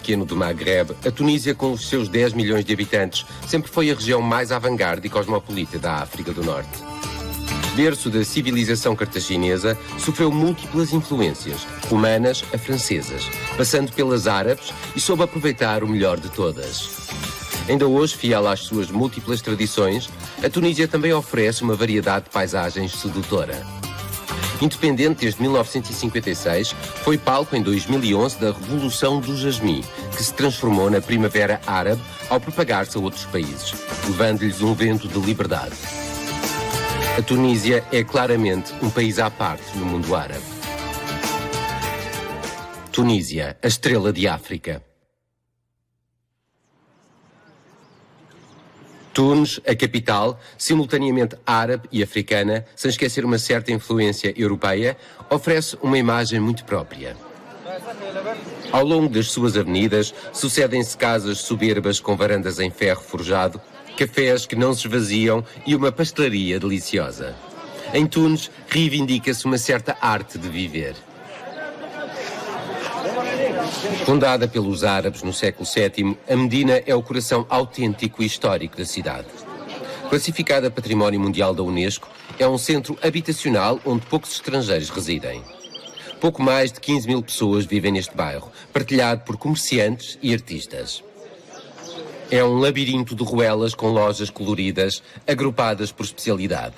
pequeno do Maghreb, a Tunísia, com os seus 10 milhões de habitantes, sempre foi a região mais avant-garde e cosmopolita da África do Norte. Berço da civilização cartaginesa, sofreu múltiplas influências, romanas a francesas, passando pelas árabes e soube aproveitar o melhor de todas. Ainda hoje, fiel às suas múltiplas tradições, a Tunísia também oferece uma variedade de paisagens sedutora. Independente desde 1956, foi palco em 2011 da Revolução do Jasmim, que se transformou na Primavera Árabe ao propagar-se a outros países, levando-lhes um vento de liberdade. A Tunísia é claramente um país à parte no mundo árabe. Tunísia, a estrela de África. Tunis, a capital, simultaneamente árabe e africana, sem esquecer uma certa influência europeia, oferece uma imagem muito própria. Ao longo das suas avenidas, sucedem-se casas soberbas com varandas em ferro forjado, cafés que não se esvaziam e uma pastelaria deliciosa. Em Tunis, reivindica-se uma certa arte de viver. Fundada pelos árabes no século VII, a Medina é o coração autêntico e histórico da cidade. Classificada Património Mundial da Unesco, é um centro habitacional onde poucos estrangeiros residem. Pouco mais de 15 mil pessoas vivem neste bairro, partilhado por comerciantes e artistas. É um labirinto de ruelas com lojas coloridas, agrupadas por especialidade.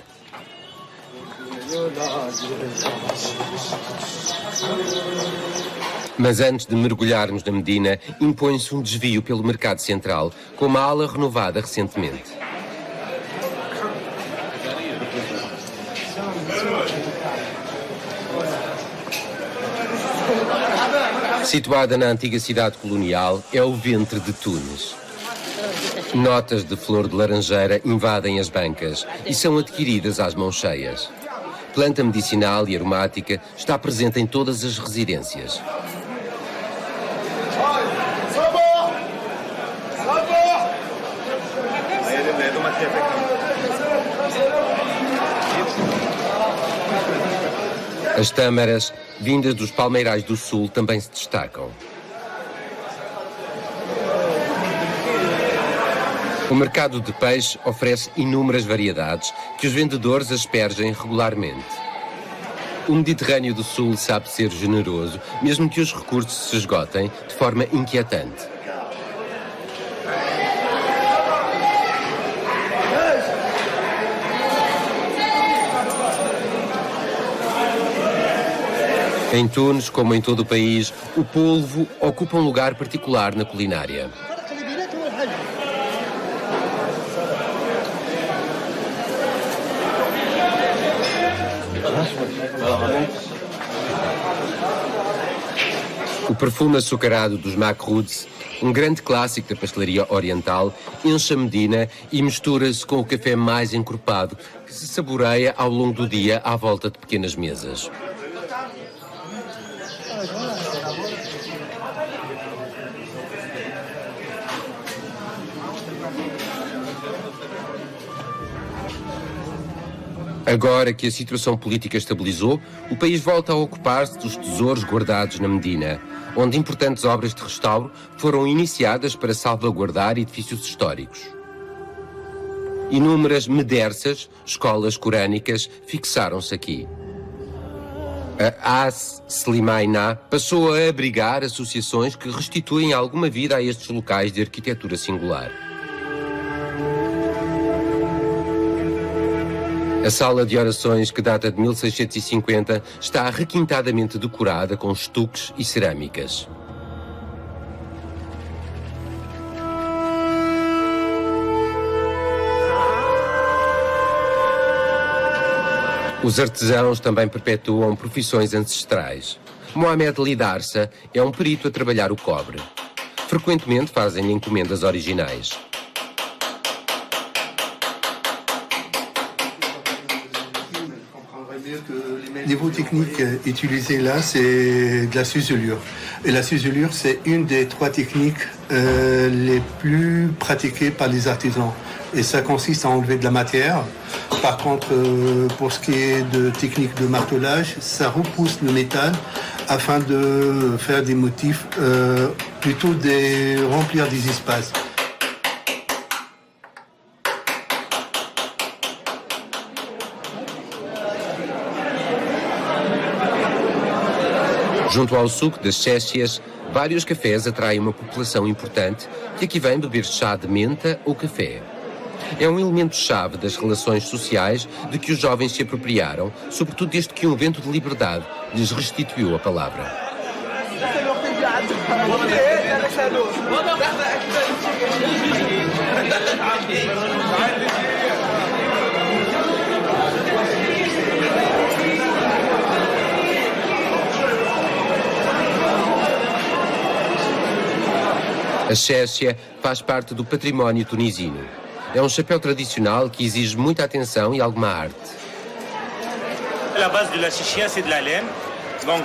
Mas antes de mergulharmos na Medina, impõe-se um desvio pelo mercado central, com uma ala renovada recentemente. Situada na antiga cidade colonial, é o ventre de Tunis. Notas de flor de laranjeira invadem as bancas e são adquiridas às mãos cheias. Planta medicinal e aromática está presente em todas as residências. As tâmaras, vindas dos palmeirais do sul, também se destacam. O mercado de peixe oferece inúmeras variedades que os vendedores aspergem regularmente. O Mediterrâneo do Sul sabe ser generoso, mesmo que os recursos se esgotem de forma inquietante. Em Tunis, como em todo o país, o polvo ocupa um lugar particular na culinária. O perfume açucarado dos makrouds, um grande clássico da pastelaria oriental, enche a Medina e mistura-se com o café mais encorpado, que se saboreia ao longo do dia à volta de pequenas mesas. Agora que a situação política estabilizou, o país volta a ocupar-se dos tesouros guardados na Medina, onde importantes obras de restauro foram iniciadas para salvaguardar edifícios históricos. Inúmeras medersas, escolas corânicas, fixaram-se aqui. A As Slimainá passou a abrigar associações que restituem alguma vida a estes locais de arquitetura singular. A sala de orações, que data de 1650, está requintadamente decorada com estuques e cerâmicas. Os artesãos também perpetuam profissões ancestrais. Mohamed Lidarsa é um perito a trabalhar o cobre. Frequentemente fazem encomendas originais. Niveau technique utilisé là, c'est de la ciselure. Et la ciselure, c'est une des trois techniques les plus pratiquées par les artisans. Et ça consiste à enlever de la matière. Par contre, pour ce qui est de technique de martelage, ça repousse le métal afin de faire des motifs plutôt de remplir des espaces. Junto ao suco das Chécias, vários cafés atraem uma população importante que aqui vem beber chá de menta ou café. É um elemento-chave das relações sociais de que os jovens se apropriaram, sobretudo desde que um vento de liberdade lhes restituiu a palavra. A chécia faz parte do património tunisino. É um chapéu tradicional que exige muita atenção e alguma arte. La base de la chichia, c'est de la laine. Donc,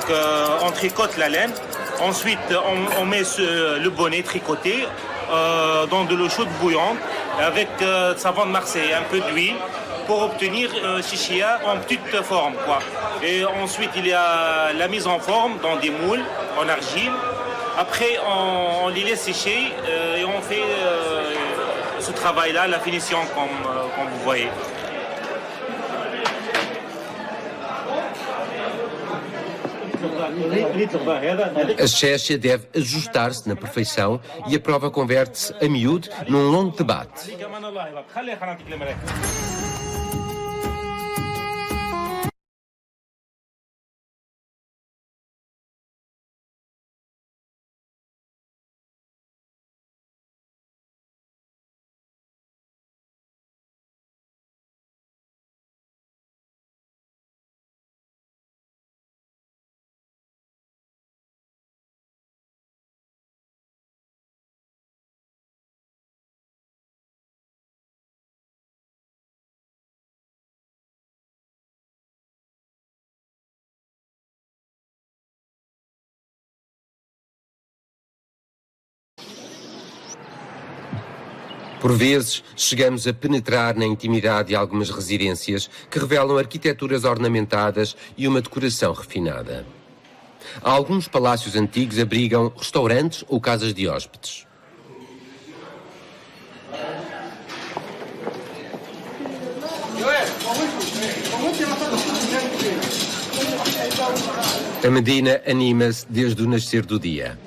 on tricote la laine. Ensuite, on met le bonnet tricoté dans de l'eau chaude bouillante avec savon de Marseille, un peu d'huile pour obtenir chichia en petite forme, quoi. Et ensuite, il y a la mise en forme dans des moules en argile. Après, on les laisse sécher et on fait ce travail-là, la finition, comme vous voyez. A chécia deve ajustar-se na perfeição e a prova converte-se a miúdo num longo debate. Por vezes, chegamos a penetrar na intimidade de algumas residências que revelam arquiteturas ornamentadas e uma decoração refinada. Alguns palácios antigos abrigam restaurantes ou casas de hóspedes. A Medina anima-se desde o nascer do dia.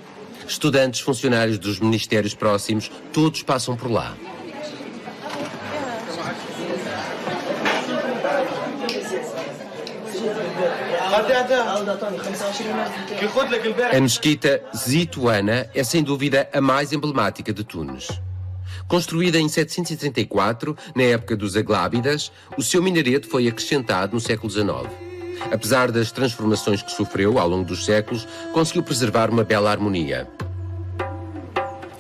Estudantes, funcionários dos ministérios próximos, todos passam por lá. A mesquita Zitouna é sem dúvida a mais emblemática de Tunis. Construída em 734, na época dos Aglábidas, o seu minareto foi acrescentado no século XIX. Apesar das transformações que sofreu ao longo dos séculos, conseguiu preservar uma bela harmonia.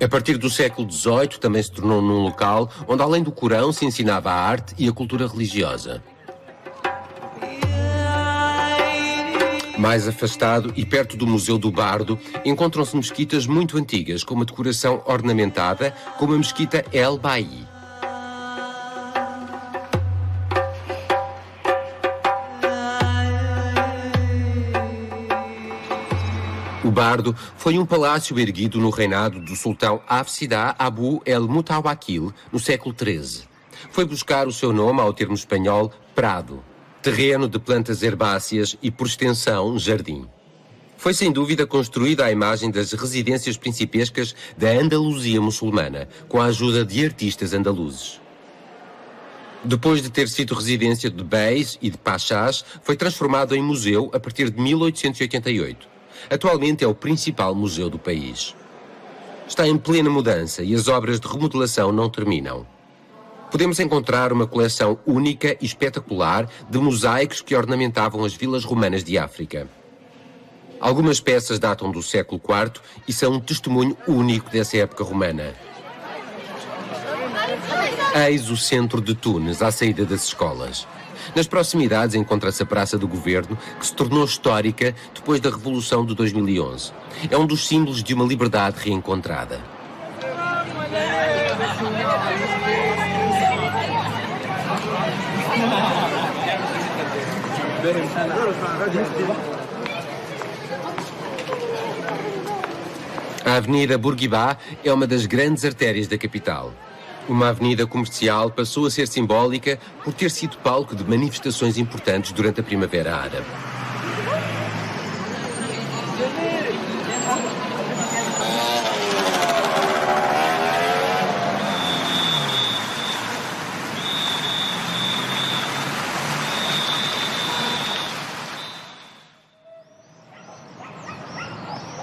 A partir do século XVIII, também se tornou num local onde, além do Corão, se ensinava a arte e a cultura religiosa. Mais afastado e perto do Museu do Bardo, encontram-se mesquitas muito antigas, com uma decoração ornamentada, como a mesquita El Bailly. O Bardo foi um palácio erguido no reinado do sultão Hafsidah Abu el-Mutawakil, no século XIII. Foi buscar o seu nome ao termo espanhol prado, terreno de plantas herbáceas e, por extensão, jardim. Foi sem dúvida construída à imagem das residências principescas da Andaluzia muçulmana, com a ajuda de artistas andaluzes. Depois de ter sido residência de beis e de pachás, foi transformado em museu a partir de 1888. Atualmente é o principal museu do país. Está em plena mudança e as obras de remodelação não terminam. Podemos encontrar uma coleção única e espetacular de mosaicos que ornamentavam as vilas romanas de África. Algumas peças datam do século IV e são um testemunho único dessa época romana. Eis o centro de Tunis, à saída das escolas. Nas proximidades encontra-se a Praça do Governo, que se tornou histórica depois da Revolução de 2011. É um dos símbolos de uma liberdade reencontrada. A Avenida Bourguiba é uma das grandes artérias da capital. Uma avenida comercial passou a ser simbólica por ter sido palco de manifestações importantes durante a Primavera Árabe.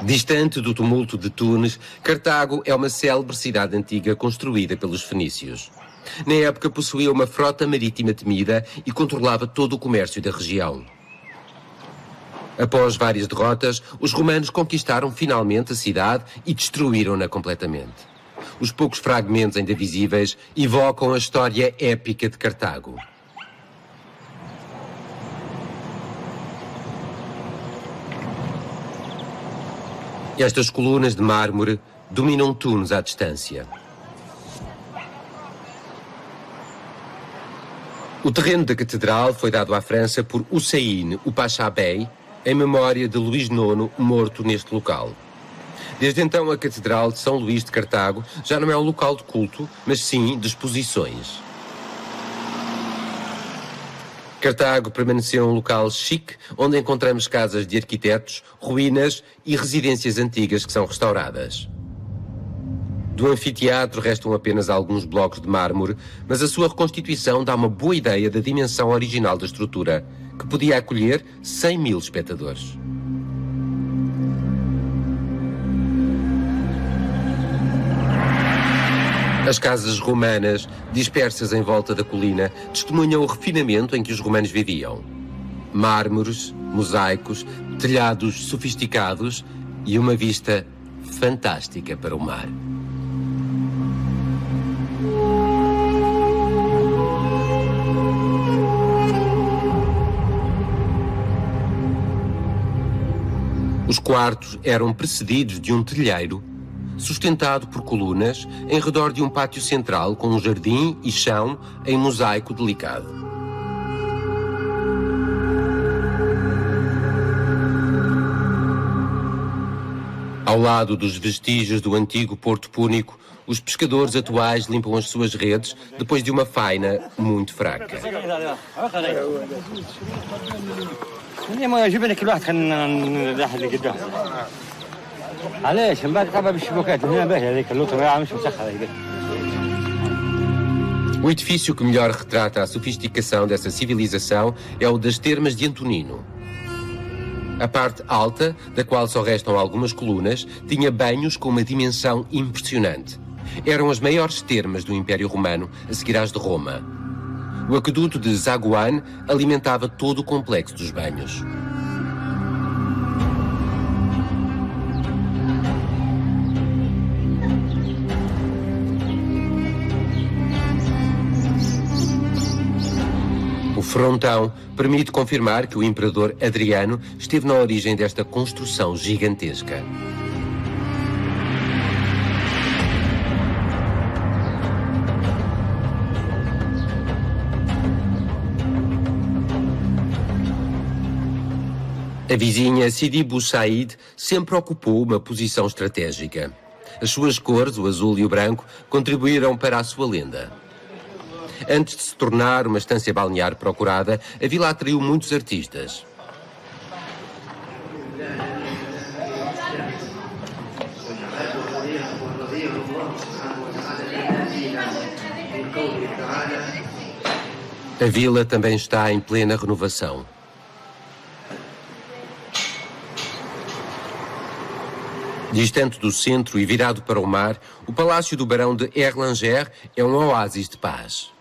Distante do tumulto de Tunis, Cartago é uma célebre cidade antiga construída pelos fenícios. Na época possuía uma frota marítima temida e controlava todo o comércio da região. Após várias derrotas, os romanos conquistaram finalmente a cidade e destruíram-na completamente. Os poucos fragmentos ainda visíveis evocam a história épica de Cartago. Estas colunas de mármore dominam Tunis à distância. O terreno da catedral foi dado à França por Hussein, o Pasha Bey, em memória de Luís IX, morto neste local. Desde então, a Catedral de São Luís de Cartago já não é um local de culto, mas sim de exposições. Cartago permaneceu um local chique, onde encontramos casas de arquitetos, ruínas e residências antigas que são restauradas. Do anfiteatro restam apenas alguns blocos de mármore, mas a sua reconstituição dá uma boa ideia da dimensão original da estrutura, que podia acolher 100.000 espectadores. As casas romanas, dispersas em volta da colina, testemunham o refinamento em que os romanos viviam. Mármores, mosaicos, telhados sofisticados e uma vista fantástica para o mar. Os quartos eram precedidos de um telheiro sustentado por colunas em redor de um pátio central com um jardim e chão em mosaico delicado. Ao lado dos vestígios do antigo Porto Púnico, os pescadores atuais limpam as suas redes depois de uma faina muito fraca. O edifício que melhor retrata a sofisticação dessa civilização é o das Termas de Antonino. A parte alta, da qual só restam algumas colunas, tinha banhos com uma dimensão impressionante. Eram as maiores termas do Império Romano, a seguir às de Roma. O aqueduto de Zaguan alimentava todo o complexo dos banhos. O frontão permite confirmar que o imperador Adriano esteve na origem desta construção gigantesca. A vizinha Sidi Bou Said sempre ocupou uma posição estratégica. As suas cores, o azul e o branco, contribuíram para a sua lenda. Antes de se tornar uma estância balnear procurada, a vila atraiu muitos artistas. A vila também está em plena renovação. Distante do centro e virado para o mar, o Palácio do Barão de Erlanger é um oásis de paz.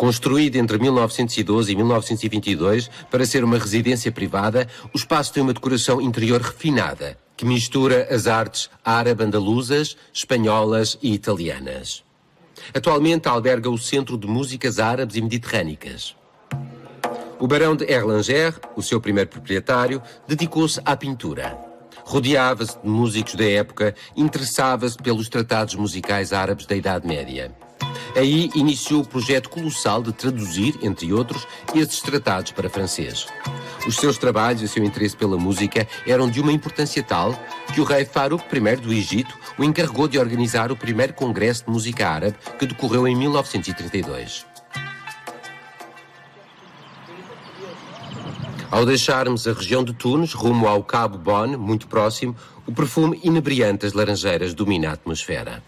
Construído entre 1912 e 1922 para ser uma residência privada, o espaço tem uma decoração interior refinada, que mistura as artes árabe-andaluzas, espanholas e italianas. Atualmente alberga o Centro de Músicas Árabes e Mediterrânicas. O Barão de Erlanger, o seu primeiro proprietário, dedicou-se à pintura. Rodeava-se de músicos da época, interessava-se pelos tratados musicais árabes da Idade Média. Aí iniciou o projeto colossal de traduzir, entre outros, esses tratados para francês. Os seus trabalhos e o seu interesse pela música eram de uma importância tal que o rei Farouk I do Egito o encarregou de organizar o primeiro congresso de música árabe, que decorreu em 1932. Ao deixarmos a região de Tunis, rumo ao Cabo Bon, muito próximo, o perfume inebriante das laranjeiras domina a atmosfera.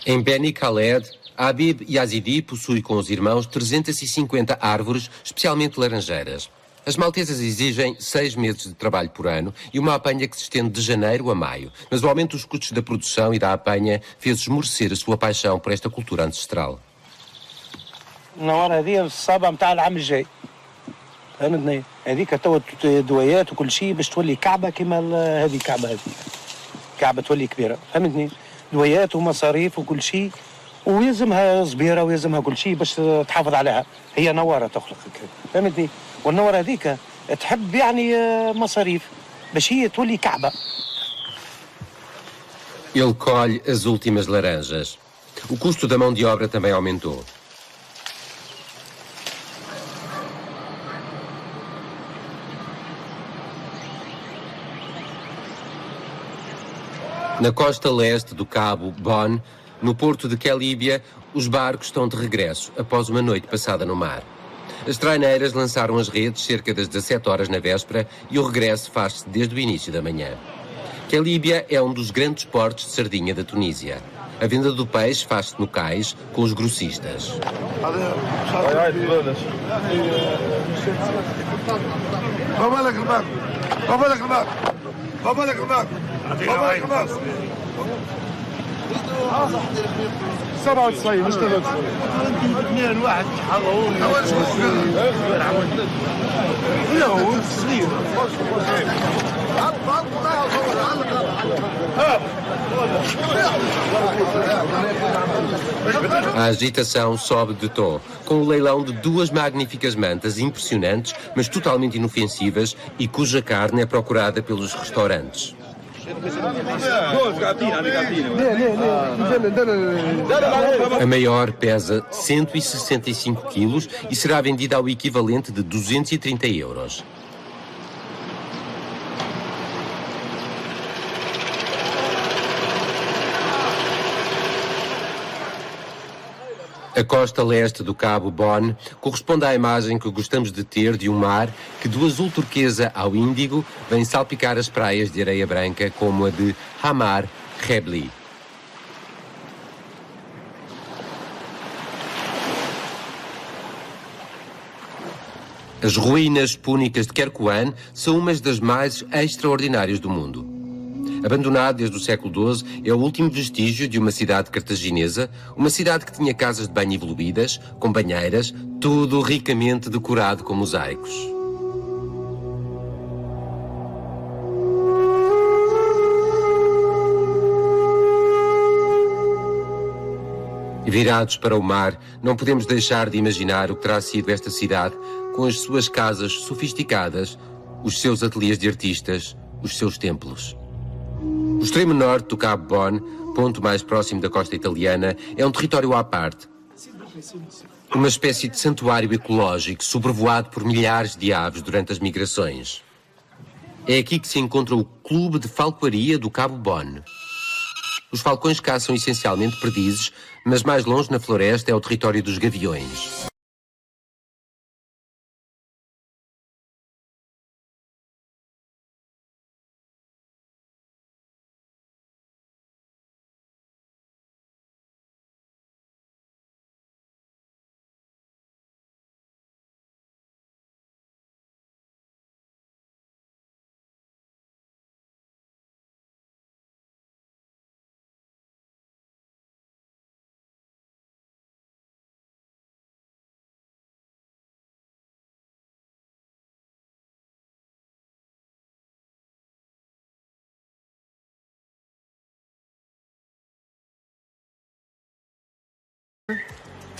Em Beni Khaled, Habib Yazidi possui com os irmãos 350 árvores, especialmente laranjeiras. As maltesas exigem 6 meses de trabalho por ano e uma apanha que se estende de janeiro a maio. Mas o aumento dos custos da produção e da apanha fez esmorecer a sua paixão por esta cultura ancestral. النوار هذه الصابة متاع العام الجاي فهمتني هذيك توا دويات وكل شيء باش تولي كعبة كيما هذه كعبة تولي كبيرة فهمتني دويات ومصاريف وكل شيء ويلزمها صبيرة ويلزمها كل شيء باش تحافظ عليها هي نوارة تخلق فهمتني والنوارة هذيك تحب يعني مصاريف باش هي تولي كعبة. Ele colhe as últimas laranjas. O custo da mão de obra também aumentou. Na costa leste do Cabo Bon, no porto de Quelíbia, os barcos estão de regresso após uma noite passada no mar. As traineiras lançaram as redes cerca das 17 horas na véspera e o regresso faz-se desde o início da manhã. Quelíbia é um dos grandes portos de sardinha da Tunísia. A venda do peixe faz-se no cais com os grossistas. A agitação sobe de tom, com o leilão de 2 magníficas mantas impressionantes, mas totalmente inofensivas e cuja carne é procurada pelos restaurantes. A maior pesa 165 quilos e será vendida ao equivalente de 230 euros. A costa leste do Cabo Bon corresponde à imagem que gostamos de ter de um mar que do azul turquesa ao índigo vem salpicar as praias de areia branca como a de Hamar Rebli. As ruínas púnicas de Quercuane são umas das mais extraordinárias do mundo. Abandonado desde o século XII, é o último vestígio de uma cidade cartaginesa, uma cidade que tinha casas de banho evoluídas, com banheiras, tudo ricamente decorado com mosaicos. Virados para o mar, não podemos deixar de imaginar o que terá sido esta cidade com as suas casas sofisticadas, os seus ateliês de artistas, os seus templos. O extremo norte do Cabo Bon, ponto mais próximo da costa italiana, é um território à parte. Uma espécie de santuário ecológico sobrevoado por milhares de aves durante as migrações. É aqui que se encontra o Clube de Falcoaria do Cabo Bon. Os falcões caçam essencialmente perdizes, mas mais longe na floresta é o território dos gaviões.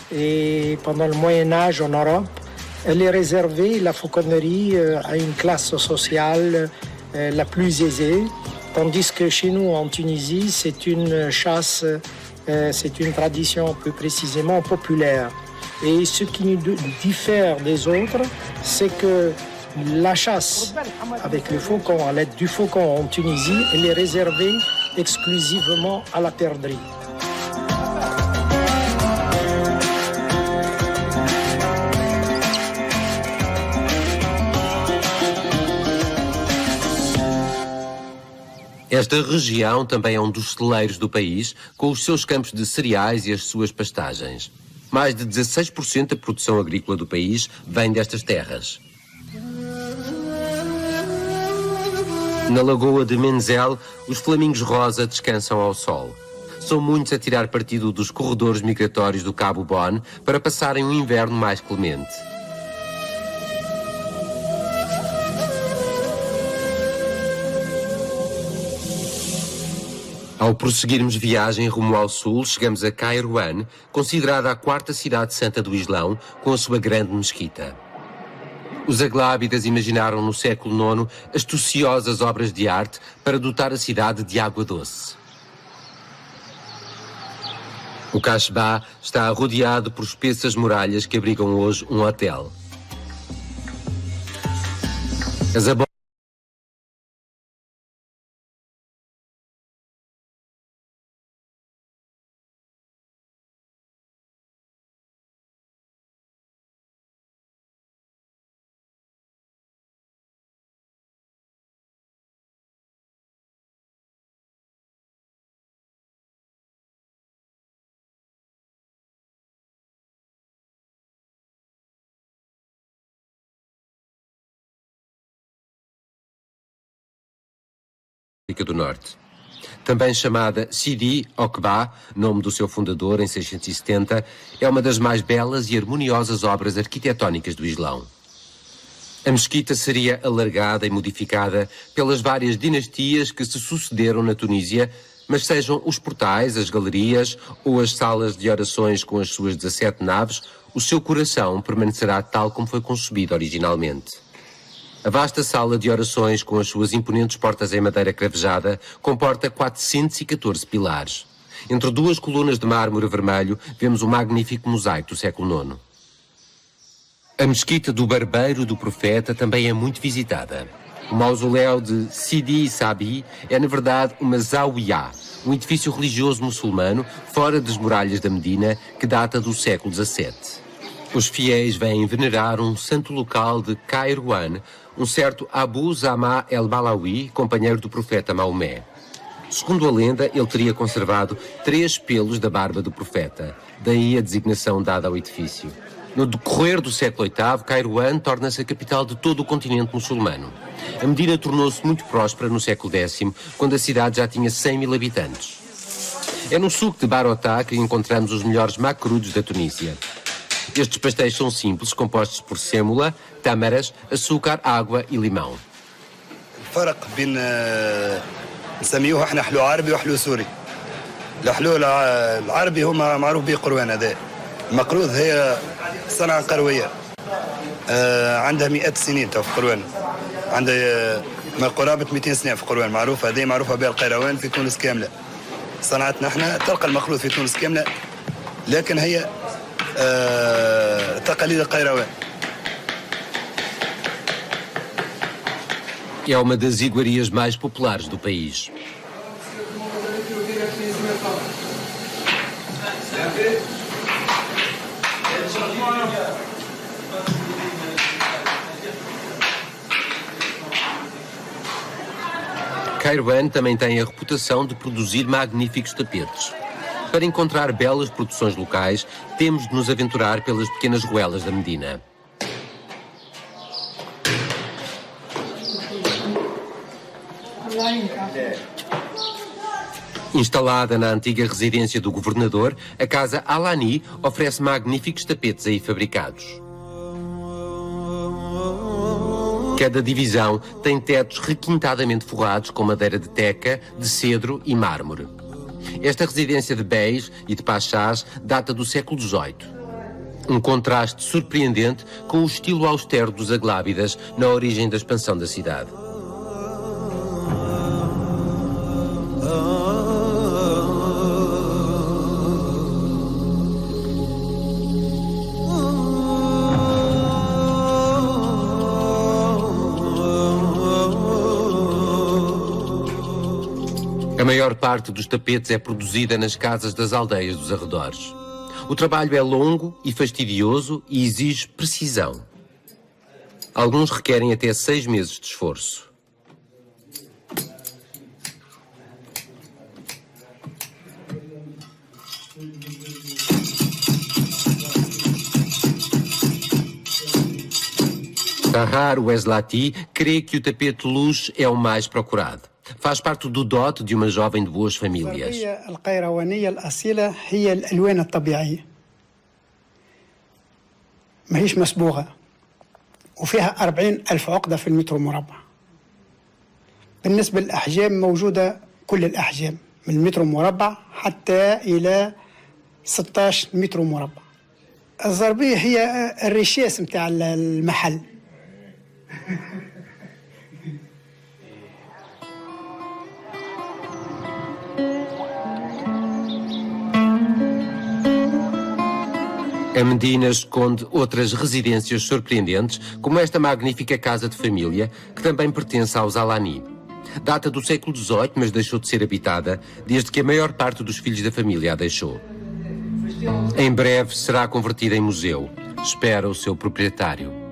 Et pendant le Moyen-Âge en Europe, elle est réservée, la fauconnerie, à une classe sociale la plus aisée, tandis que chez nous en Tunisie, c'est une chasse c'est une tradition plus précisément populaire. Et ce qui nous diffère des autres, c'est que la chasse avec le faucon, à l'aide du faucon en Tunisie, elle est réservée exclusivement à la perdrix. Esta região também é um dos celeiros do país, com os seus campos de cereais e as suas pastagens. Mais de 16% da produção agrícola do país vem destas terras. Na lagoa de Menzel, os flamingos rosa descansam ao sol. São muitos a tirar partido dos corredores migratórios do Cabo Bon para passarem um inverno mais clemente. Ao prosseguirmos viagem rumo ao sul, chegamos a Kairouan, considerada a quarta cidade santa do Islão, com a sua grande mesquita. Os aglábidas imaginaram no século IX astuciosas obras de arte para dotar a cidade de água doce. O Kasbah está rodeado por espessas muralhas que abrigam hoje um hotel. As África do Norte. Também chamada Sidi Oqba, nome do seu fundador em 670, é uma das mais belas e harmoniosas obras arquitetónicas do Islão. A mesquita seria alargada e modificada pelas várias dinastias que se sucederam na Tunísia, mas sejam os portais, as galerias ou as salas de orações com as suas 17 naves, o seu coração permanecerá tal como foi concebido originalmente. A vasta sala de orações, com as suas imponentes portas em madeira cravejada, comporta 414 pilares. Entre duas colunas de mármore vermelho, vemos um magnífico mosaico do século IX. A mesquita do Barbeiro do Profeta também é muito visitada. O mausoléu de Sidi Sabi é, na verdade, uma zawiya, um edifício religioso muçulmano fora das muralhas da Medina, que data do século XVII. Os fiéis vêm venerar um santo local de Kairouan, um certo Abu Zama el-Balawi, companheiro do profeta Maomé. Segundo a lenda, ele teria conservado 3 pelos da barba do profeta, daí a designação dada ao edifício. No decorrer do século VIII, Kairouan torna-se a capital de todo o continente muçulmano. A Medina tornou-se muito próspera no século X, quando a cidade já tinha 100 mil habitantes. É no suco de Barotá que encontramos os melhores macrudos da Tunísia. Estes pastéis são simples, compostos por sêmula, tâmaras, açúcar, água e limão. الفرق بين نسميوه احنا حلو عربي وحلو سوري. الحلو العربي هو معروف به قروان هذا. المقروض هي صنعة قروية. عندها مئات السنين في قروان. عندها ما قرابة 200 سنة في قروان، معروفة هذه معروفة بها القيروان في تونس كاملة. صنعتنا احنا تلقى المخلوط في تونس كاملة، لكن هي تقاليد القيروان. É uma das iguarias mais populares do país. Kairouan também tem a reputação de produzir magníficos tapetes. Para encontrar belas produções locais, temos de nos aventurar pelas pequenas ruelas da Medina. Instalada na antiga residência do governador, a Casa Alani oferece magníficos tapetes aí fabricados. Cada divisão tem tetos requintadamente forrados com madeira de teca, de cedro e mármore. Esta residência de beis e de pachás data do século XVIII. Um contraste surpreendente com o estilo austero dos aglábidas na origem da expansão da cidade. maior parte dos tapetes é produzida nas casas das aldeias dos arredores. O trabalho é longo e fastidioso e exige precisão. Alguns requerem até 6 meses de esforço. Tahar Weslati crê que o tapete luz é o mais procurado. Faz parte do dote de uma jovem de boas famílias. القيروانية الأصيلة هي الألوان الطبيعية ما هيش مسبوغة وفيها 40,000 عقدة في المتر مربع. بالنسبة للأحجام موجودة كل الأحجام من المتر مربع حتى إلى 16 متر مربع. الزربية هي الرشاس متاع المحل. A Medina esconde outras residências surpreendentes, como esta magnífica casa de família, que também pertence aos Alani. Data do século XVIII, mas deixou de ser habitada, desde que a maior parte dos filhos da família a deixou. Em breve será convertida em museu. Espera o seu proprietário.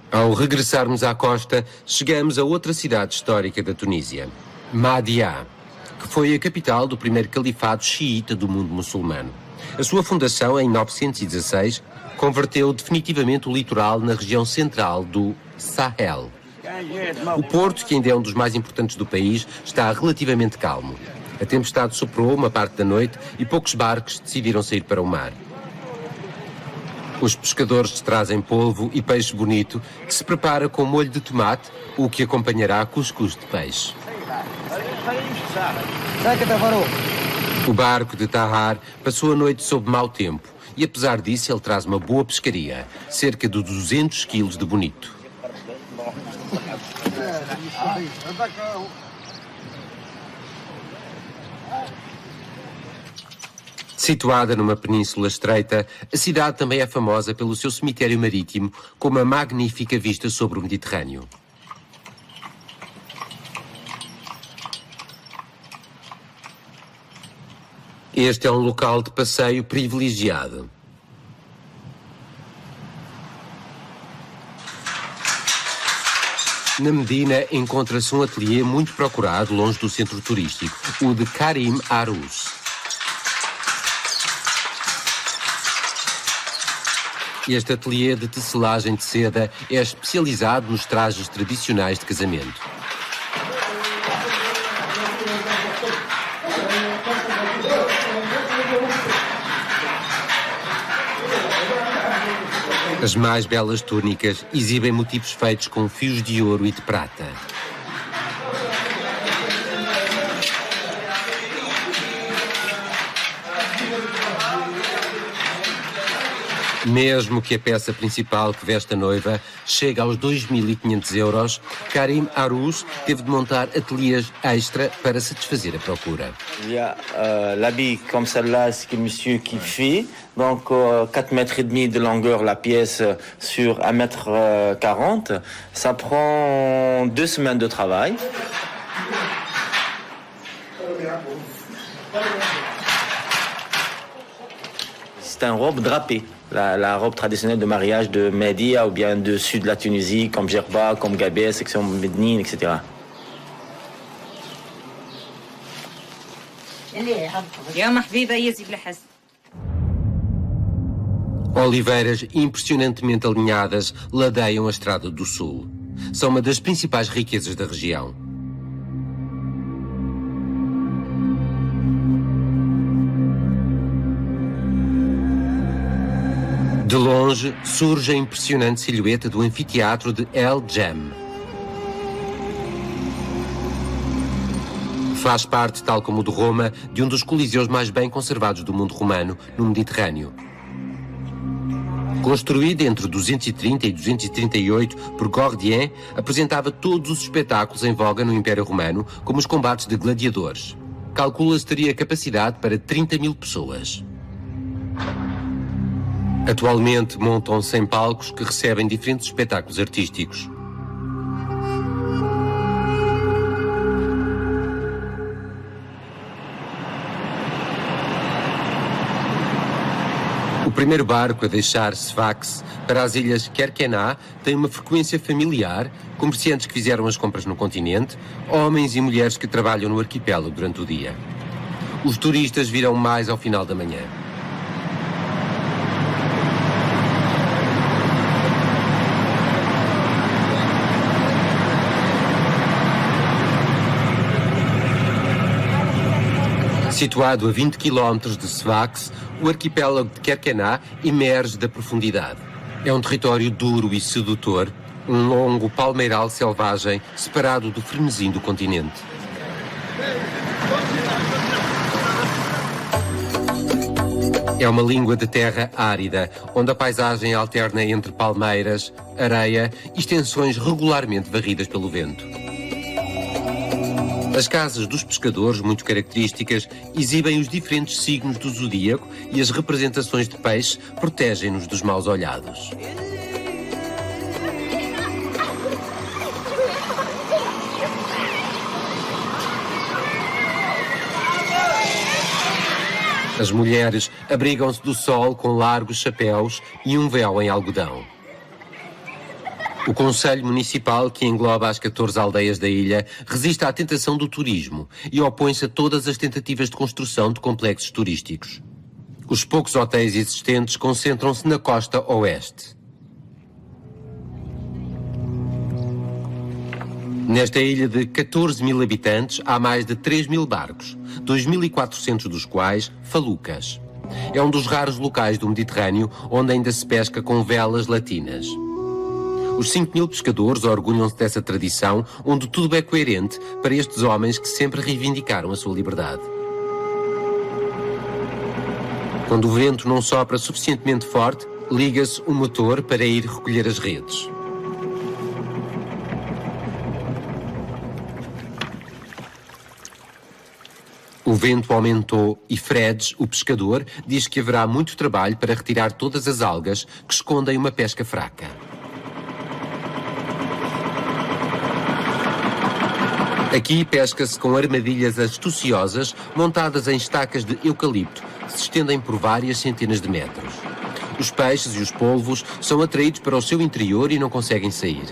Ao regressarmos à costa, chegamos a outra cidade histórica da Tunísia, Mahdia, que foi a capital do primeiro califado xiita do mundo muçulmano. A sua fundação, em 916, converteu definitivamente o litoral na região central do Sahel. O porto, que ainda é um dos mais importantes do país, está relativamente calmo. A tempestade soprou uma parte da noite e poucos barcos decidiram sair para o mar. Os pescadores trazem polvo e peixe bonito, que se prepara com molho de tomate, o que acompanhará cuscuz de peixe. O barco de Tahar passou a noite sob mau tempo e, apesar disso, ele traz uma boa pescaria, cerca de 200 quilos de bonito. Situada numa península estreita, a cidade também é famosa pelo seu cemitério marítimo, com uma magnífica vista sobre o Mediterrâneo. Este é um local de passeio privilegiado. Na Medina encontra-se um ateliê muito procurado longe do centro turístico, o de Karim Arous. Este ateliê de tecelagem de seda é especializado nos trajes tradicionais de casamento. As mais belas túnicas exibem motivos feitos com fios de ouro e de prata. Mesmo que a peça principal que veste a noiva chegue aos 2.500 euros, Karim Arous teve de montar ateliês extra para satisfazer a procura. Il y a l'habit comme celle-là, ce que monsieur qui fait. Donc 4,5 mètres de longueur la pièce sur 1,40 m. Ça prend 2 semaines de travail. C'est une robe drapée. La robe traditionnelle de mariage de Mahdia ou bien de sud de la Tunisie, comme Djerba, comme Gabès, section Mednine, etc. Oliveiras impressionantemente alinhadas ladeiam a Estrada do Sul. São uma das principais riquezas da região. De longe, surge a impressionante silhueta do anfiteatro de El Jem. Faz parte, tal como o de Roma, de um dos coliseus mais bem conservados do mundo romano, no Mediterrâneo. Construído entre 230 e 238 por Gordien, apresentava todos os espetáculos em voga no Império Romano, como os combates de gladiadores. Calcula-se teria capacidade para 30.000 pessoas. Atualmente montam 100 palcos que recebem diferentes espetáculos artísticos. O primeiro barco a deixar Sfax para as ilhas Kerkenah tem uma frequência familiar, comerciantes que fizeram as compras no continente, homens e mulheres que trabalham no arquipélago durante o dia. Os turistas virão mais ao final da manhã. Situado a 20 km de Sfax, o arquipélago de Kerkenah emerge da profundidade. É um território duro e sedutor, um longo palmeiral selvagem separado do frenesim do continente. É uma língua de terra árida, onde a paisagem alterna entre palmeiras, areia e extensões regularmente varridas pelo vento. As casas dos pescadores, muito características, exibem os diferentes signos do zodíaco e as representações de peixe protegem-nos dos maus olhados. As mulheres abrigam-se do sol com largos chapéus e um véu em algodão. O Conselho Municipal, que engloba as 14 aldeias da ilha, resiste à tentação do turismo e opõe-se a todas as tentativas de construção de complexos turísticos. Os poucos hotéis existentes concentram-se na costa oeste. Nesta ilha de 14 mil habitantes, há mais de 3 mil barcos, 2.400 dos quais falucas. É um dos raros locais do Mediterrâneo onde ainda se pesca com velas latinas. Os 5.000 pescadores orgulham-se dessa tradição, onde tudo é coerente para estes homens que sempre reivindicaram a sua liberdade. Quando o vento não sopra suficientemente forte, liga-se o motor para ir recolher as redes. O vento aumentou e Fredes, o pescador, diz que haverá muito trabalho para retirar todas as algas que escondem uma pesca fraca. Aqui pesca-se com armadilhas astuciosas montadas em estacas de eucalipto que se estendem por várias centenas de metros. Os peixes e os polvos são atraídos para o seu interior e não conseguem sair.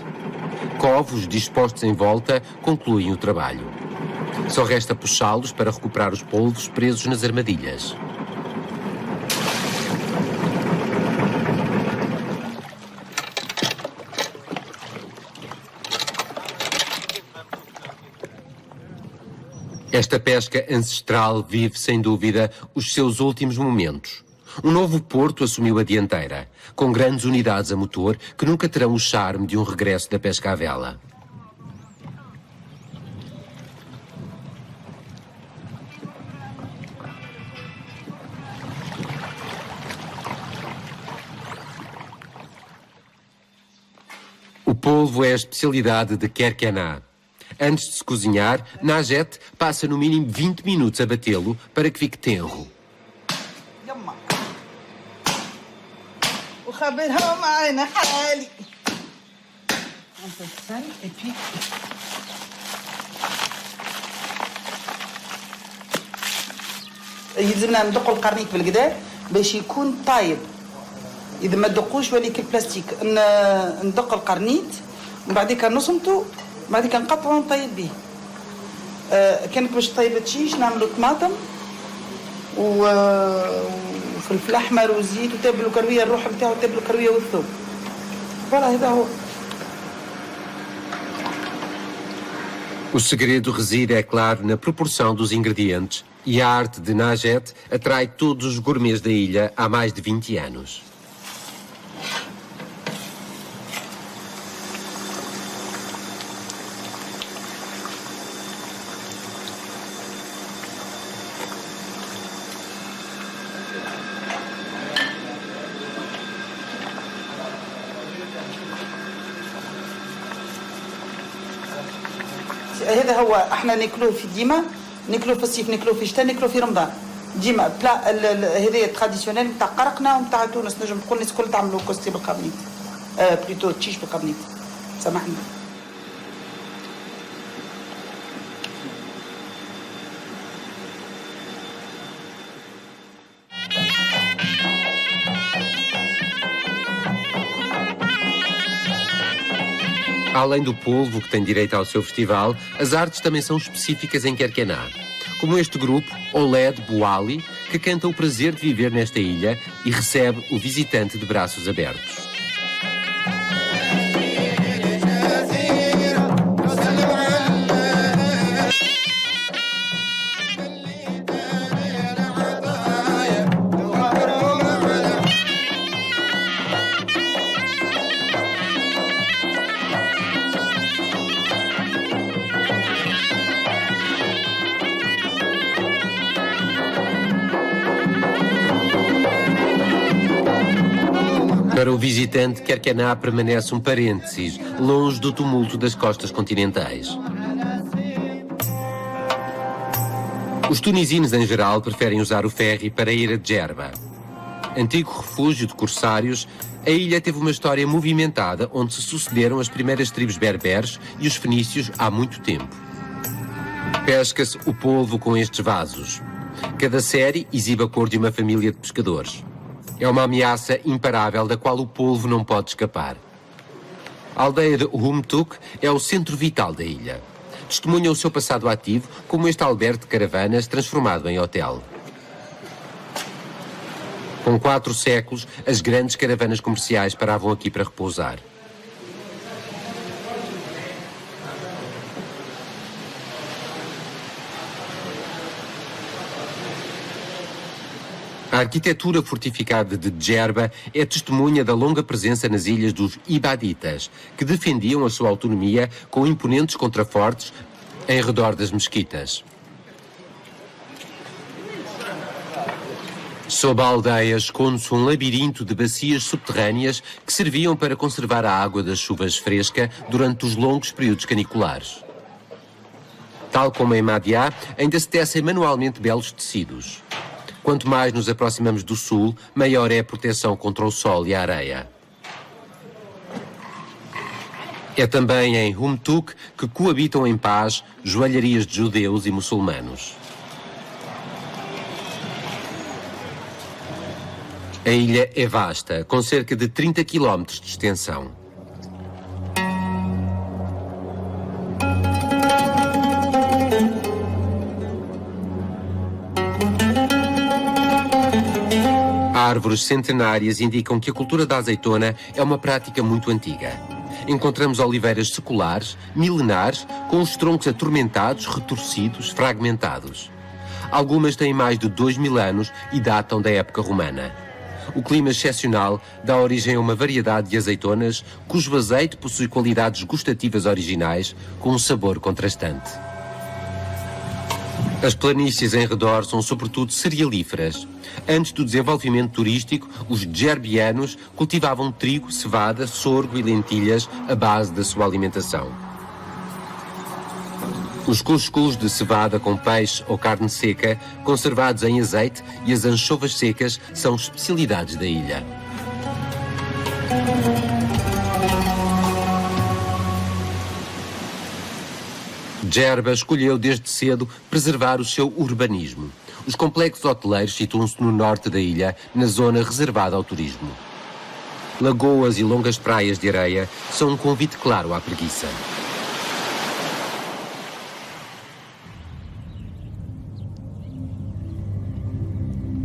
Covos dispostos em volta concluem o trabalho. Só resta puxá-los para recuperar os polvos presos nas armadilhas. Esta pesca ancestral vive, sem dúvida, os seus últimos momentos. Um novo porto assumiu a dianteira, com grandes unidades a motor que nunca terão o charme de um regresso da pesca à vela. O polvo é a especialidade de Kerkenah. Antes de se cozinhar, Najet passa no mínimo 20 minutos a batê-lo para que fique tenro. يلزمنا ندقوا القرنيك بالكدا باش يكون طايب. إذا ما تدقوش يولي كالبلاستيك. ندق القرنيت ومن بعديك نصمتو بعد كده نقطعه ونطيب به. كانك باش طيب تشيش نعملوا طماطم وفلفل احمر وزيت وتبل وكرويه الروح بتاعه تبل وكرويه والثوم. فوالا هذا هو. O segredo reside, é claro, na proporção dos ingredientes, e a arte de Najet atrai todos os gourmets da ilha há mais de 20 anos. هذا هو احنا ناكلوه في ديما، ناكلوه في الصيف، ناكلوه في الشتاء، ناكلوه في رمضان. ديما بلا هذايا تراديسيونيل نتاع قرقنا ونتاع تونس نجم تقول الناس الكل تعملوا كوستي بالقرنيط بليتو تشيش بالقرنيط سامحني. Além do polvo, que tem direito ao seu festival, as artes também são específicas em Kerkená. Como este grupo, Oled Bouali, que canta o prazer de viver nesta ilha e recebe o visitante de braços abertos. Para o visitante, Kerkená permanece um parênteses, longe do tumulto das costas continentais. Os tunisinos, em geral, preferem usar o ferry para ir a Djerba. Antigo refúgio de corsários, a ilha teve uma história movimentada onde se sucederam as primeiras tribos berberes e os fenícios há muito tempo. Pesca-se o polvo com estes vasos. Cada série exibe a cor de uma família de pescadores. É uma ameaça imparável da qual o polvo não pode escapar. A aldeia de Humtuk é o centro vital da ilha. Testemunha o seu passado ativo como este albergue de caravanas transformado em hotel. Com 4 séculos, as grandes caravanas comerciais paravam aqui para repousar. A arquitetura fortificada de Djerba é testemunha da longa presença nas ilhas dos Ibaditas, que defendiam a sua autonomia com imponentes contrafortes em redor das mesquitas. Sob a aldeia esconde-se um labirinto de bacias subterrâneas que serviam para conservar a água das chuvas fresca durante os longos períodos caniculares. Tal como em Madiá, ainda se tecem manualmente belos tecidos. Quanto mais nos aproximamos do sul, maior é a proteção contra o sol e a areia. É também em Humtuk que coabitam em paz joalharias de judeus e muçulmanos. A ilha é vasta, com cerca de 30 km de extensão. Árvores centenárias indicam que a cultura da azeitona é uma prática muito antiga. Encontramos oliveiras seculares, milenares, com os troncos atormentados, retorcidos, fragmentados. Algumas têm mais de 2000 anos e datam da época romana. O clima excepcional dá origem a uma variedade de azeitonas cujo azeite possui qualidades gustativas originais com um sabor contrastante. As planícies em redor são sobretudo cerealíferas. Antes do desenvolvimento turístico, os djerbianos cultivavam trigo, cevada, sorgo e lentilhas à base da sua alimentação. Os cuscuz de cevada com peixe ou carne seca, conservados em azeite, e as anchovas secas são especialidades da ilha. Djerba escolheu desde cedo preservar o seu urbanismo. Os complexos hoteleiros situam-se no norte da ilha, na zona reservada ao turismo. Lagoas e longas praias de areia são um convite claro à preguiça.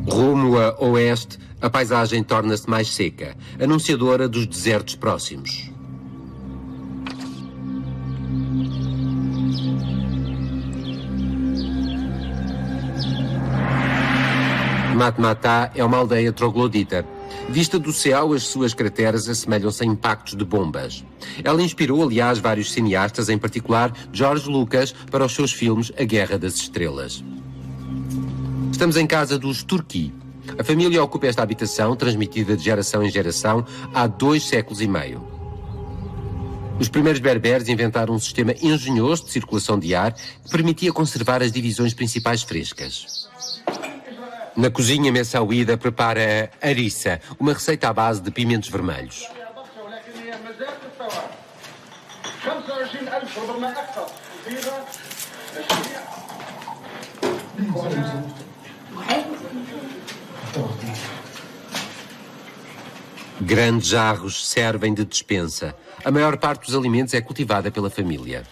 Rumo a oeste, a paisagem torna-se mais seca, anunciadora dos desertos próximos. Matmatá é uma aldeia troglodita. Vista do céu, as suas crateras assemelham-se a impactos de bombas. Ela inspirou, aliás, vários cineastas, em particular George Lucas, para os seus filmes A Guerra das Estrelas. Estamos em casa dos Turki. A família ocupa esta habitação, transmitida de geração em geração, há 2 séculos e meio. Os primeiros berberes inventaram um sistema engenhoso de circulação de ar que permitia conservar as divisões principais frescas. Na cozinha, Messaouida prepara a harissa, uma receita à base de pimentos vermelhos. Grandes jarros servem de despensa. A maior parte dos alimentos é cultivada pela família.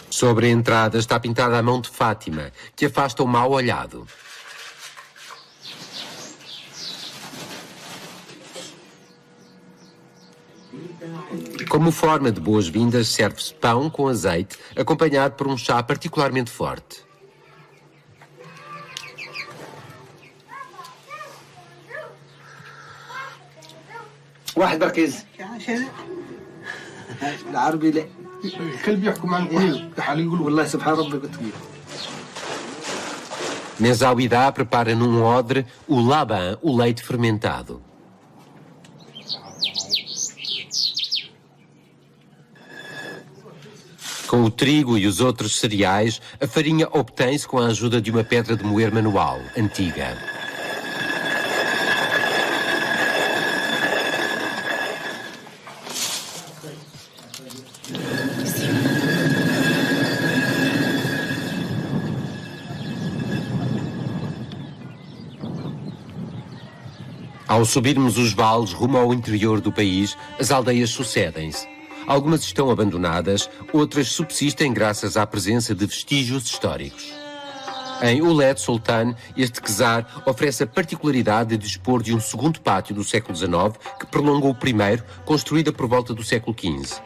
Sobre a entrada está pintada a mão de Fátima, que afasta o mau olhado. Como forma de boas-vindas, serve-se pão com azeite, acompanhado por um chá particularmente forte. واحد بركز العربي لا الكلب يحكم عن كل تحاليل يقول والله سبحان ربك طويل. Messaouida prepara num odre o laban, o leite fermentado. Com o trigo e os outros cereais, a farinha obtém-se com a ajuda de uma pedra de moer manual, antiga. Ao subirmos os vales rumo ao interior do país, as aldeias sucedem-se. Algumas estão abandonadas, outras subsistem graças à presença de vestígios históricos. Em Ouled Sultan, este czar oferece a particularidade de dispor de um segundo pátio do século XIX que prolongou o primeiro, construído por volta do século XV.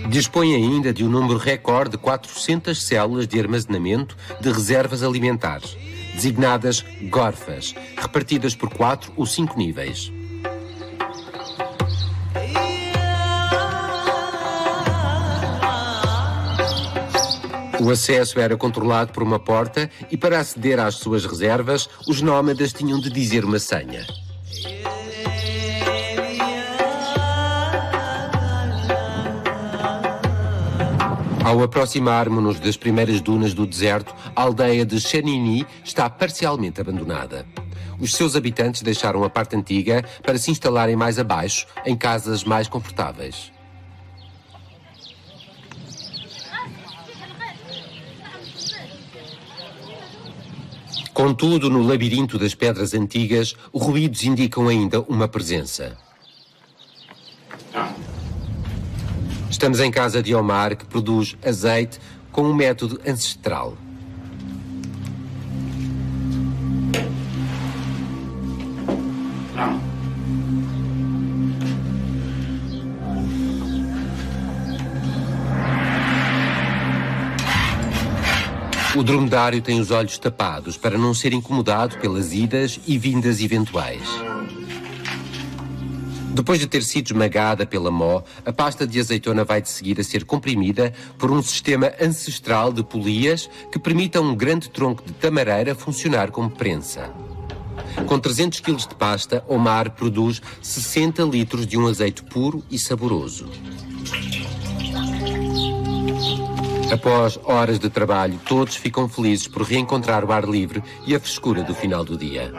Dispõe ainda de um número recorde de 400 células de armazenamento de reservas alimentares, designadas gorfas, repartidas por 4 ou 5 níveis. O acesso era controlado por uma porta e, para aceder às suas reservas, os nómadas tinham de dizer uma senha. Ao aproximarmos-nos das primeiras dunas do deserto, a aldeia de Chenini está parcialmente abandonada. Os seus habitantes deixaram a parte antiga para se instalarem mais abaixo, em casas mais confortáveis. Contudo, no labirinto das pedras antigas, os ruídos indicam ainda uma presença. Estamos em casa de Omar, que produz azeite com um método ancestral. O dromedário tem os olhos tapados para não ser incomodado pelas idas e vindas eventuais. Depois de ter sido esmagada pela mó, a pasta de azeitona vai de seguida ser comprimida por um sistema ancestral de polias que permite a um grande tronco de tamareira funcionar como prensa. Com 300 kg de pasta, Omar produz 60 litros de um azeite puro e saboroso. Após horas de trabalho, todos ficam felizes por reencontrar o ar livre e a frescura do final do dia.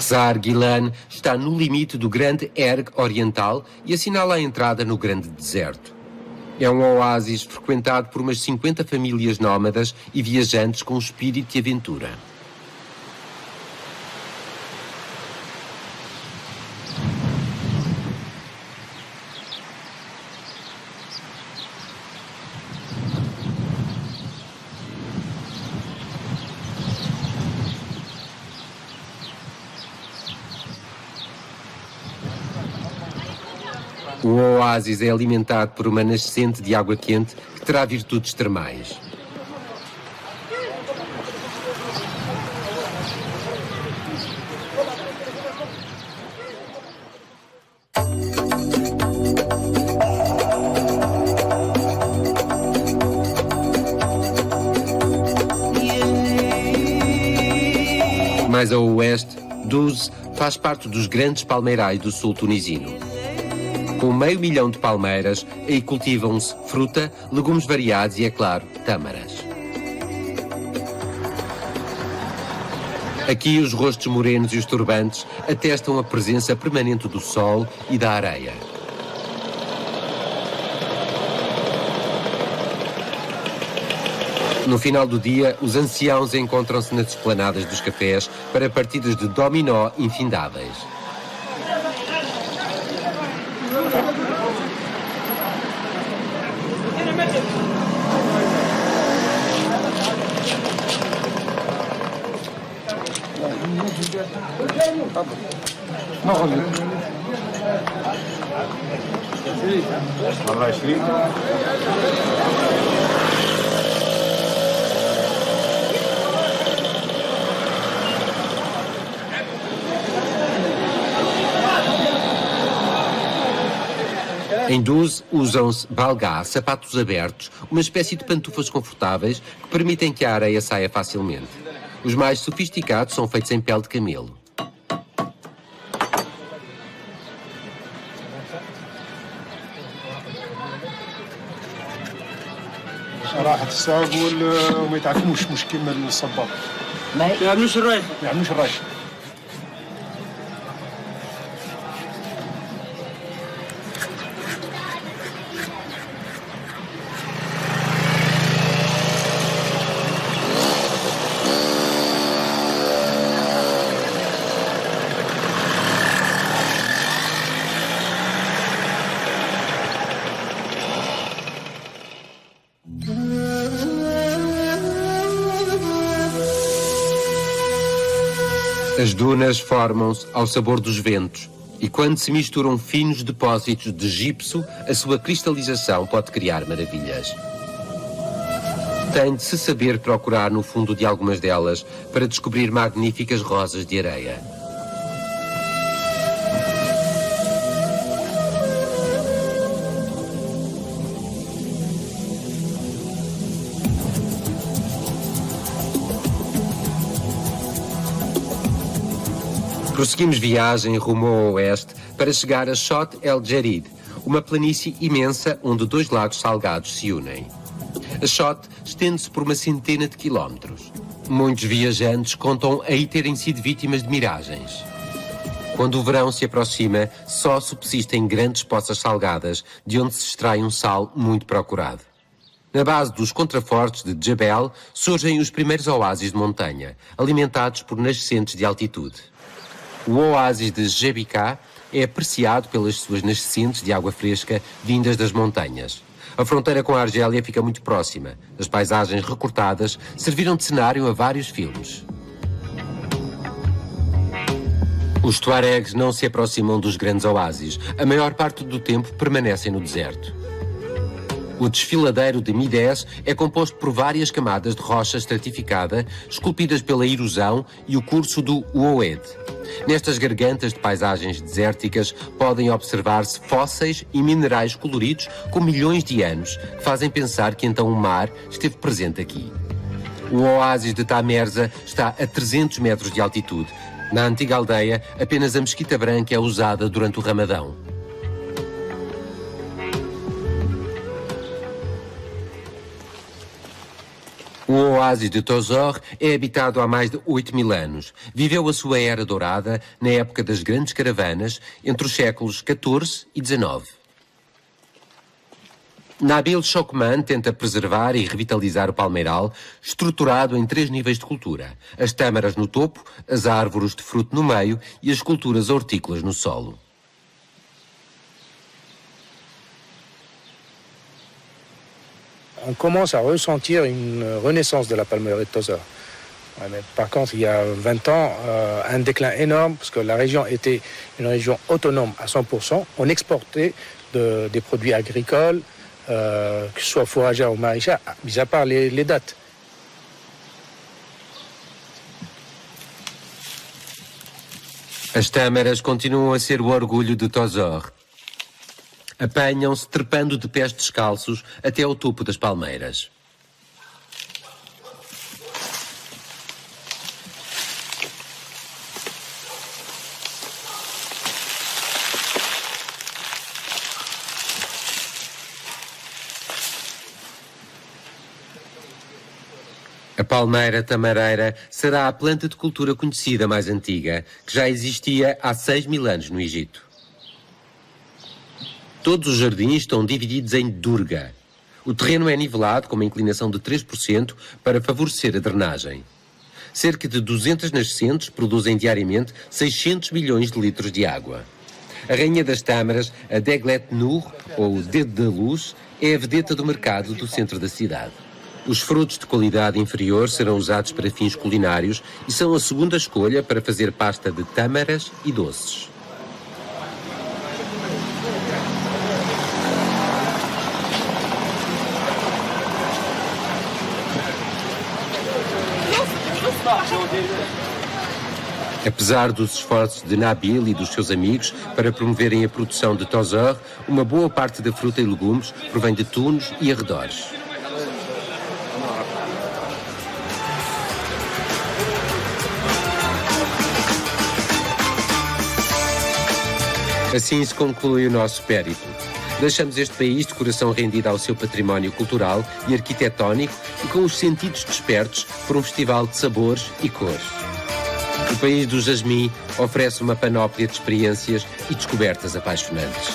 Czar Gilan está no limite do Grande Erg Oriental e assinala a entrada no Grande Deserto. É um oásis frequentado por umas 50 famílias nómadas e viajantes com espírito de aventura. O oásis é alimentado por uma nascente de água quente que terá virtudes termais. Mais a oeste, Douz faz parte dos grandes palmeirais do sul tunisino. Com 500 mil de palmeiras, aí cultivam-se fruta, legumes variados e, é claro, tâmaras. Aqui os rostos morenos e os turbantes atestam a presença permanente do sol e da areia. No final do dia, os anciãos encontram-se nas esplanadas dos cafés para partidas de dominó infindáveis. Em Douz usam-se balgá, sapatos abertos, uma espécie de pantufas confortáveis que permitem que a areia saia facilmente. Os mais sofisticados são feitos em pele de camelo. راحة الساق وما يتعلموش مش كيما الصباط ما يعملوش الرايفة As dunas formam-se ao sabor dos ventos e quando se misturam finos depósitos de gipso, a sua cristalização pode criar maravilhas. Tem de se saber procurar no fundo de algumas delas para descobrir magníficas rosas de areia. Prosseguimos viagem rumo ao oeste para chegar a Chott El Djerid, uma planície imensa onde dois lagos salgados se unem. A Chott estende-se por uma centena de quilómetros. Muitos viajantes contam aí terem sido vítimas de miragens. Quando o verão se aproxima, só subsistem grandes poças salgadas, de onde se extrai um sal muito procurado. Na base dos contrafortes de Djebel surgem os primeiros oásis de montanha, alimentados por nascentes de altitude. O oásis de Jebiká é apreciado pelas suas nascentes de água fresca vindas das montanhas. A fronteira com a Argélia fica muito próxima. As paisagens recortadas serviram de cenário a vários filmes. Os tuaregs não se aproximam dos grandes oásis. A maior parte do tempo permanecem no deserto. O desfiladeiro de Midés é composto por várias camadas de rocha estratificada, esculpidas pela erosão e o curso do Oued. Nestas gargantas de paisagens desérticas podem observar-se fósseis e minerais coloridos com milhões de anos, que fazem pensar que então o mar esteve presente aqui. O oásis de Tamerza está a 300 metros de altitude. Na antiga aldeia, apenas a mesquita branca é usada durante o Ramadão. O oásis de Tozor é habitado há mais de 8.000 anos. Viveu a sua era dourada na época das grandes caravanas, entre os séculos XIV e XIX. Nabil Chokman tenta preservar e revitalizar o palmeiral, estruturado em 3 níveis de cultura: as tâmaras no topo, as árvores de fruto no meio e as culturas hortícolas no solo. On commence à ressentir une renaissance de la palmeraie de Tozeur. Mais par contre, il y a 20 ans, un déclin énorme, parce que la région était une région autonome à 100%. On exportait des produits agricoles, que ce soit fourragères ou maraîchères, mis à part les dattes. As tâmaras continuam a ser o orgulho de Tozor. Apanham-se trepando de pés descalços até ao topo das palmeiras. A palmeira tamareira será a planta de cultura conhecida mais antiga, que já existia há 6.000 anos no Egito. Todos os jardins estão divididos em durga. O terreno é nivelado com uma inclinação de 3% para favorecer a drenagem. Cerca de 200 nascentes produzem diariamente 600 milhões de litros de água. A rainha das tâmaras, a Deglet Nur, ou o Dedo da Luz, é a vedeta do mercado do centro da cidade. Os frutos de qualidade inferior serão usados para fins culinários e são a segunda escolha para fazer pasta de tâmaras e doces. Apesar dos esforços de Nabil e dos seus amigos para promoverem a produção de Tozor, uma boa parte da fruta e legumes provém de Tunis e arredores. Assim se conclui o nosso périplo. Deixamos este país de coração rendido ao seu património cultural e arquitetónico e com os sentidos despertos por um festival de sabores e cores. O país do jasmim oferece uma panóplia de experiências e descobertas apaixonantes.